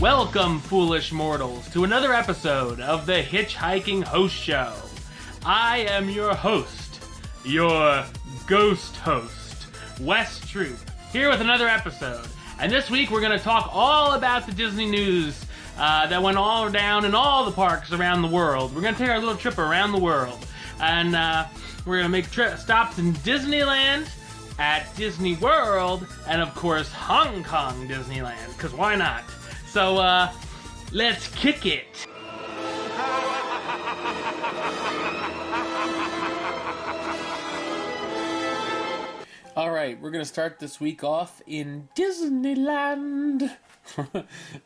Welcome, foolish mortals, to another episode of the HitchHiking Hosts Show. I am your host, your ghost host, Wes Troop, here with another episode. And this week we're going to talk all about the Disney news that went all down in all the parks around the world. We're going to take our little trip around the world. And we're going to make stops in Disneyland, at Disney World, and of course Hong Kong Disneyland, because why not? So, let's kick it. Alright, we're going to start this week off in Disneyland.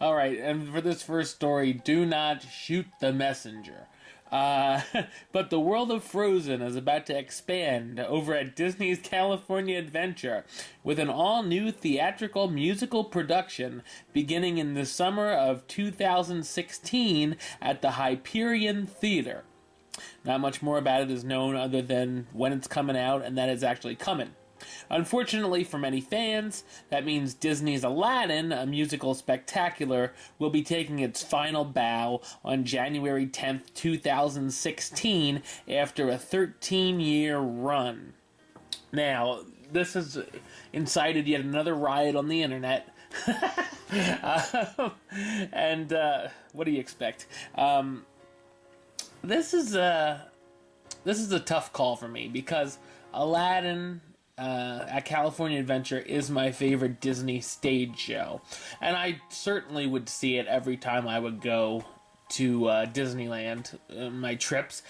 Alright, and for this first story, do not shoot the messenger. But the world of Frozen is about to expand over at Disney's California Adventure with an all-new theatrical musical production beginning in the summer of 2016 at the Hyperion Theater. Not much more about it is known other than when it's coming out and that it's actually coming. Unfortunately for many fans, that means Disney's Aladdin, a musical spectacular, will be taking its final bow on January 10th, 2016, after a 13-year run. Now, this has incited yet another riot on the internet. What do you expect? This is a tough call for me, because Aladdin at California Adventure is my favorite Disney stage show, and I certainly would see it every time I would go to Disneyland, my trips.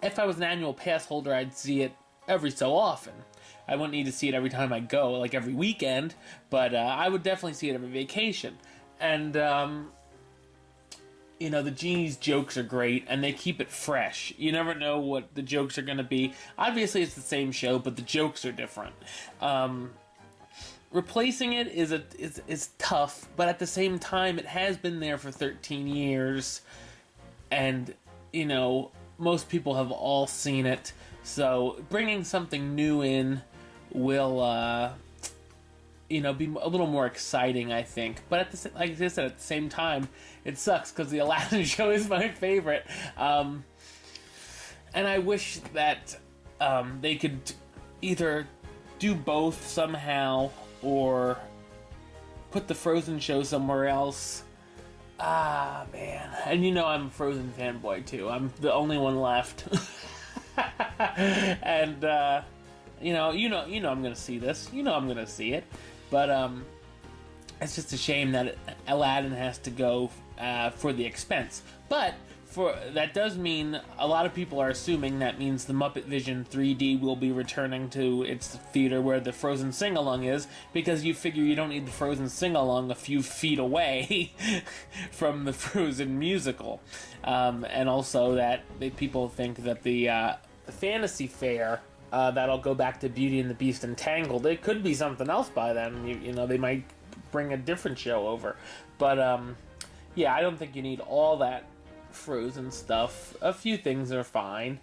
If I was an annual pass holder, I'd see it every so often. I wouldn't need to see it every time I go, like every weekend, but I would definitely see it every vacation. And you know, the Genie's jokes are great, and they keep it fresh. You never know what the jokes are going to be. Obviously, it's the same show, but the jokes are different. Replacing it is tough, but at the same time, it has been there for 13 years, and, you know, most people have all seen it, so bringing something new in will, you know, be a little more exciting, I think. But like I said, at the same time, it sucks because the Aladdin show is my favorite. And I wish that they could either do both somehow or put the Frozen show somewhere else. Ah, man. And you know I'm a Frozen fanboy, too. I'm the only one left. And, you know I'm going to see this. You know I'm going to see it. But it's just a shame that Aladdin has to go for the expense. But that does mean a lot of people are assuming that means the Muppet Vision 3D will be returning to its theater where the Frozen sing-along is, because you figure you don't need the Frozen sing-along a few feet away from the Frozen musical. And also that people think that the Fantasy Fair, that'll go back to Beauty and the Beast and Tangled. It could be something else by then. You know, they might bring a different show over. But, yeah, I don't think you need all that Frozen stuff. A few things are fine.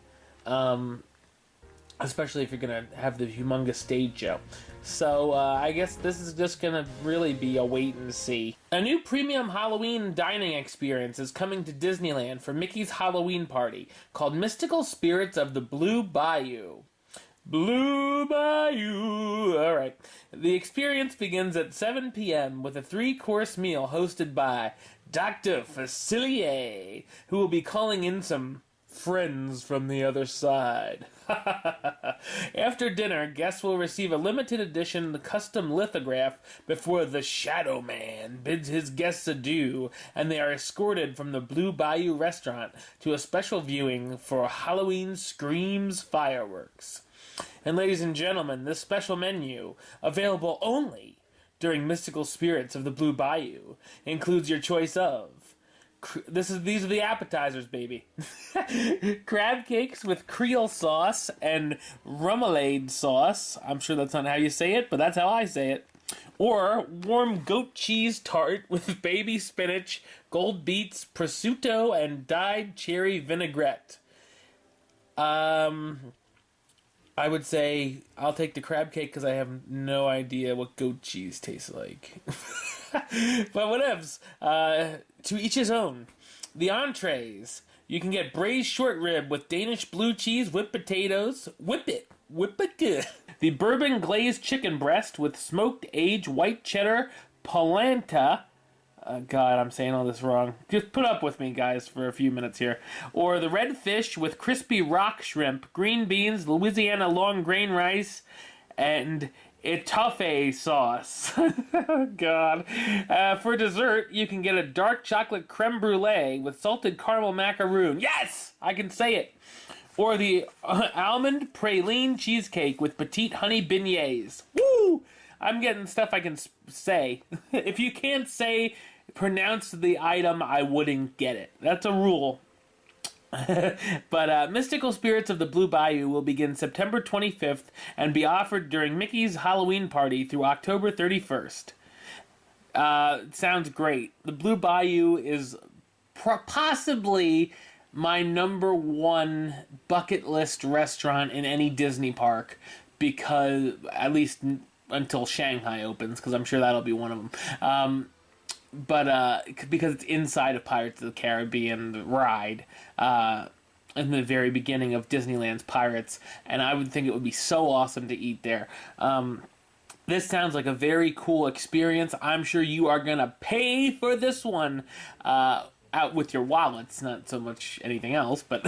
Especially if you're going to have the humongous stage show. So, I guess this is just going to really be a wait and see. A new premium Halloween dining experience is coming to Disneyland for Mickey's Halloween Party, called Mystical Spirits of the Blue Bayou. Blue Bayou. Alright. The experience begins at 7 p.m. with a 3-course meal hosted by Dr. Facilier, who will be calling in some friends from the other side. After dinner, guests will receive a limited edition custom lithograph before the Shadow Man bids his guests adieu, and they are escorted from the Blue Bayou restaurant to a special viewing for Halloween Screams fireworks. And ladies and gentlemen, this special menu, available only during Mystical Spirits of the Blue Bayou, includes your choice of These are the appetizers, baby. Crab cakes with Creole sauce and remoulade sauce. I'm sure that's not how you say it, but that's how I say it. Or warm goat cheese tart with baby spinach, gold beets, prosciutto, and dyed cherry vinaigrette. I would say I'll take the crab cake because I have no idea what goat cheese tastes like. But whatevs. To each his own. The entrees. You can get braised short rib with Danish blue cheese, whipped potatoes. Whip it good. The bourbon glazed chicken breast with smoked aged white cheddar polenta. God, I'm saying all this wrong. Just put up with me, guys, for a few minutes here. Or the red fish with crispy rock shrimp, green beans, Louisiana long grain rice, and etouffee sauce. God. For dessert, you can get a dark chocolate creme brulee with salted caramel macaroon. Yes! I can say it. Or the almond praline cheesecake with petite honey beignets. Woo! I'm getting stuff I can say. If you can't pronounce the item, I wouldn't get it. That's a rule. But Mystical Spirits of the Blue Bayou will begin September 25th and be offered during Mickey's Halloween party through October 31st. Sounds great. The Blue Bayou is possibly my number one bucket list restaurant in any Disney park, because at least until Shanghai opens, because I'm sure that'll be one of them. But because it's inside of Pirates of the Caribbean ride, in the very beginning of Disneyland's Pirates, and I would think it would be so awesome to eat there. This sounds like a very cool experience. I'm sure you are gonna pay for this one out with your wallets, not so much anything else, but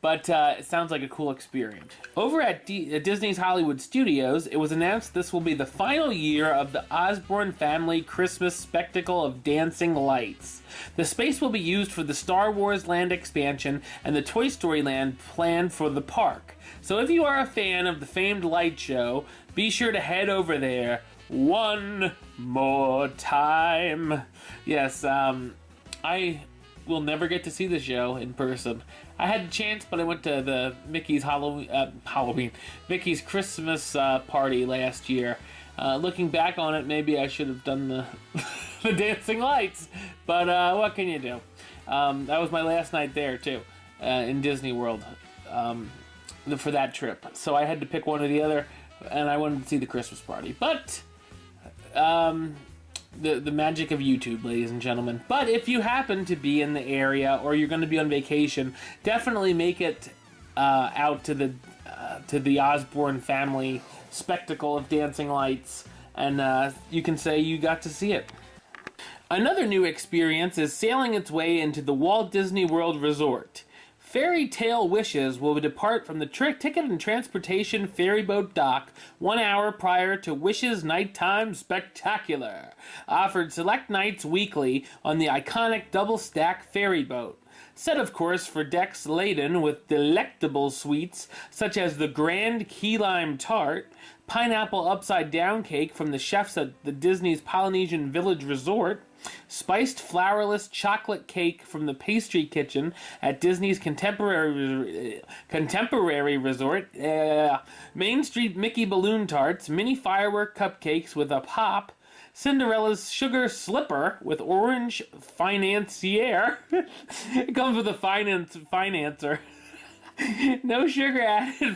it sounds like a cool experience. Over at Disney's Hollywood Studios, it was announced this will be the final year of the Osborne family Christmas spectacle of dancing lights. The space will be used for the Star Wars Land expansion and the Toy Story Land planned for the park. So if you are a fan of the famed light show, be sure to head over there one more time. Yes, I will never get to see the show in person. I had a chance, but I went to the Mickey's Mickey's Christmas party last year. Looking back on it, maybe I should have done the the dancing lights, but what can you do? That was my last night there too, in Disney World, for that trip. So I had to pick one or the other, and I wanted to see the Christmas party. But the magic of YouTube, ladies and gentlemen. But if you happen to be in the area or you're going to be on vacation, definitely make it out to the Osborne family spectacle of dancing lights, and you can say you got to see it. Another new experience is sailing its way into the Walt Disney World Resort. Fairytale Wishes will depart from the Ticket and Transportation Ferryboat Dock 1 hour prior to Wishes Nighttime Spectacular, offered select nights weekly on the iconic double-stack ferryboat. Set, of course, for decks laden with delectable sweets such as the Grand Key Lime Tart, pineapple upside-down cake from the chefs at the Disney's Polynesian Village Resort, spiced flourless chocolate cake from the Pastry Kitchen at Disney's Contemporary Resort, Main Street Mickey Balloon Tarts, mini firework cupcakes with a pop, Cinderella's Sugar Slipper with Orange Financier. It comes with a financer. No sugar added.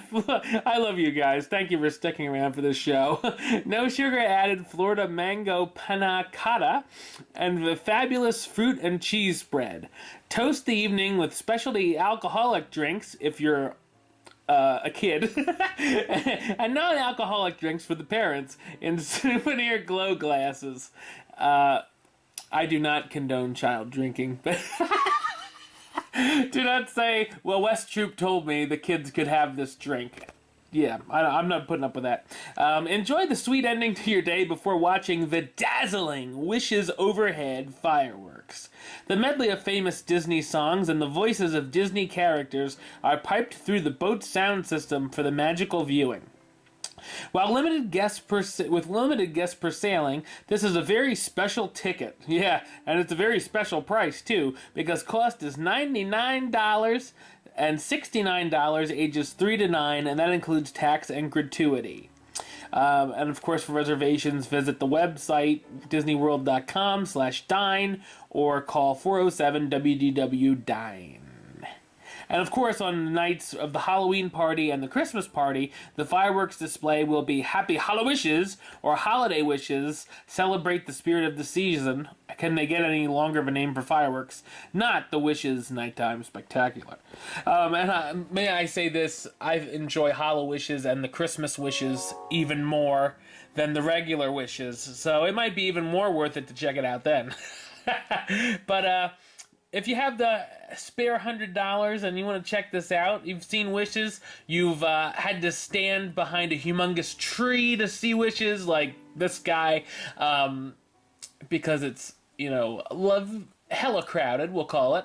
I love you guys. Thank you for sticking around for this show. No sugar added Florida mango panna cotta and the fabulous fruit and cheese spread. Toast the evening with specialty alcoholic drinks if you're a kid, and non-alcoholic drinks for the parents in souvenir glow glasses. I do not condone child drinking, but do not say, well, West Troop told me the kids could have this drink. Yeah, I'm not putting up with that. Enjoy the sweet ending to your day before watching the dazzling Wishes Overhead fireworks. The medley of famous Disney songs and the voices of Disney characters are piped through the boat's sound system for the magical viewing. While with limited guests per sailing, this is a very special ticket. Yeah, and it's a very special price too, because cost is $99 and $69 ages 3 to 9, and that includes tax and gratuity. And of course, for reservations, visit the website disneyworld.com/dine or call 407-WDW-DINE. And of course, on the nights of the Halloween party and the Christmas party, the fireworks display will be Happy Hallowishes or Holiday Wishes. Celebrate the spirit of the season. Can they get any longer of a name for fireworks? Not the Wishes Nighttime Spectacular. May I say this, I enjoy Hallowishes and the Christmas Wishes even more than the regular Wishes, so it might be even more worth it to check it out then. But, if you have the spare $100 and you want to check this out, you've seen Wishes, you've had to stand behind a humongous tree to see Wishes, like this guy, because it's, hella crowded, we'll call it.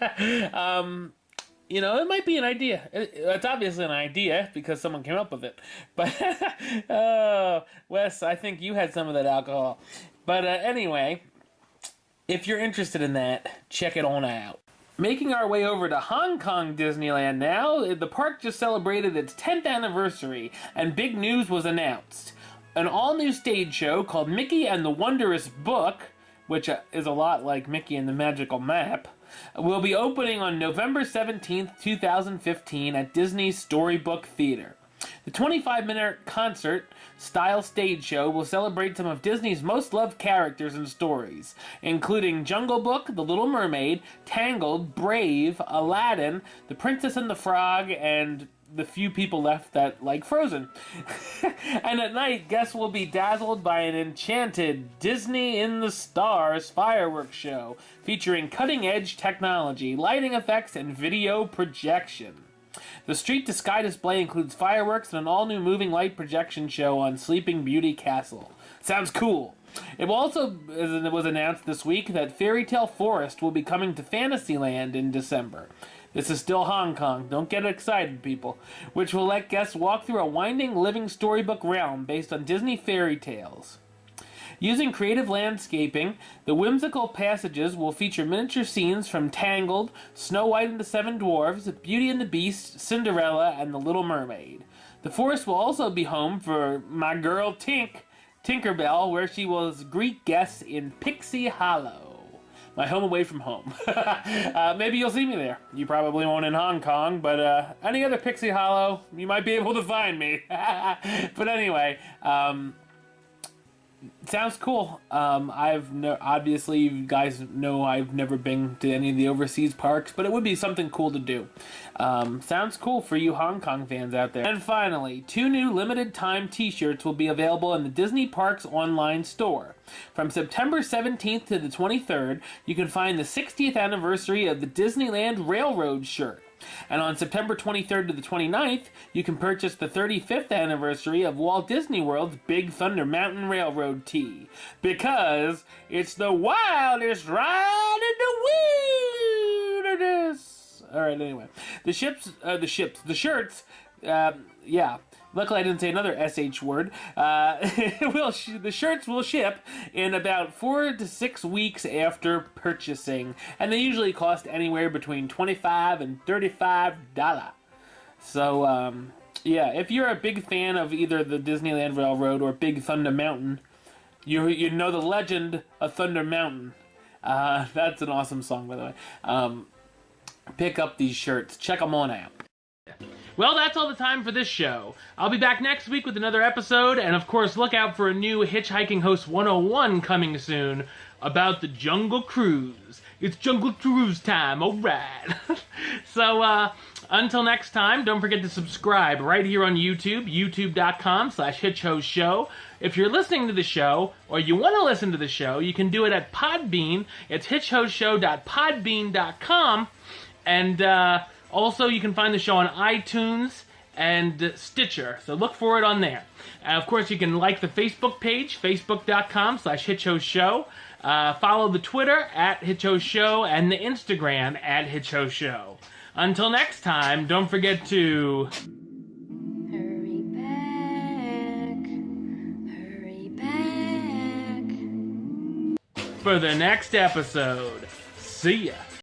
It might be an idea. It's obviously an idea because someone came up with it. But, Wes, I think you had some of that alcohol. But anyway, if you're interested in that, check it on out. Making our way over to Hong Kong Disneyland now, the park just celebrated its 10th anniversary, and big news was announced. An all-new stage show called Mickey and the Wondrous Book, which is a lot like Mickey and the Magical Map, will be opening on November 17th, 2015 at Disney's Storybook Theater. The 25-minute concert-style stage show will celebrate some of Disney's most loved characters and stories, including Jungle Book, The Little Mermaid, Tangled, Brave, Aladdin, The Princess and the Frog, and the few people left that like Frozen. And at night, guests will be dazzled by an enchanted Disney in the Stars fireworks show featuring cutting-edge technology, lighting effects, and video projection. The street-to-sky display includes fireworks and an all-new moving light projection show on Sleeping Beauty Castle. Sounds cool. It also was announced this week that Fairytale Forest will be coming to Fantasyland in December. This is still Hong Kong, don't get excited, people, which will let guests walk through a winding, living storybook realm based on Disney fairy tales. Using creative landscaping, the whimsical passages will feature miniature scenes from Tangled, Snow White and the Seven Dwarfs, Beauty and the Beast, Cinderella, and the Little Mermaid. The forest will also be home for my girl Tinkerbell, where she will greet guests in Pixie Hollow, my home away from home. Maybe you'll see me there. You probably won't in Hong Kong, but any other Pixie Hollow, you might be able to find me. But anyway, sounds cool. Obviously, you guys know I've never been to any of the overseas parks, but it would be something cool to do. Sounds cool for you Hong Kong fans out there. And finally, 2 new limited-time T-shirts will be available in the Disney Parks online store. From September 17th to the 23rd, you can find the 60th anniversary of the Disneyland Railroad shirt. And on September 23rd to the 29th, you can purchase the 35th anniversary of Walt Disney World's Big Thunder Mountain Railroad tee. Because it's the wildest ride in the wilderness. Alright, anyway. The shirts, luckily I didn't say another SH word. The shirts will ship in about 4 to 6 weeks after purchasing, and they usually cost anywhere between $25 and $35. So, if you're a big fan of either the Disneyland Railroad or Big Thunder Mountain, you know the legend of Thunder Mountain. That's an awesome song, by the way. Pick up these shirts. Check them on out. Well, that's all the time for this show. I'll be back next week with another episode, and of course, look out for a new Hitchhiking Host 101 coming soon about the Jungle Cruise. It's Jungle Cruise time, alright. So, until next time, don't forget to subscribe right here on YouTube, youtube.com/HitchHostShow. If you're listening to the show, or you want to listen to the show, you can do it at Podbean. It's hitchhostshow.podbean.com, and, also, you can find the show on iTunes and Stitcher, so look for it on there. And of course, you can like the Facebook page, facebook.com/HitchHostShow. Follow the Twitter @HitchHostShow and the Instagram @HitchHostShow. Until next time, don't forget to... Hurry back. for the next episode. See ya.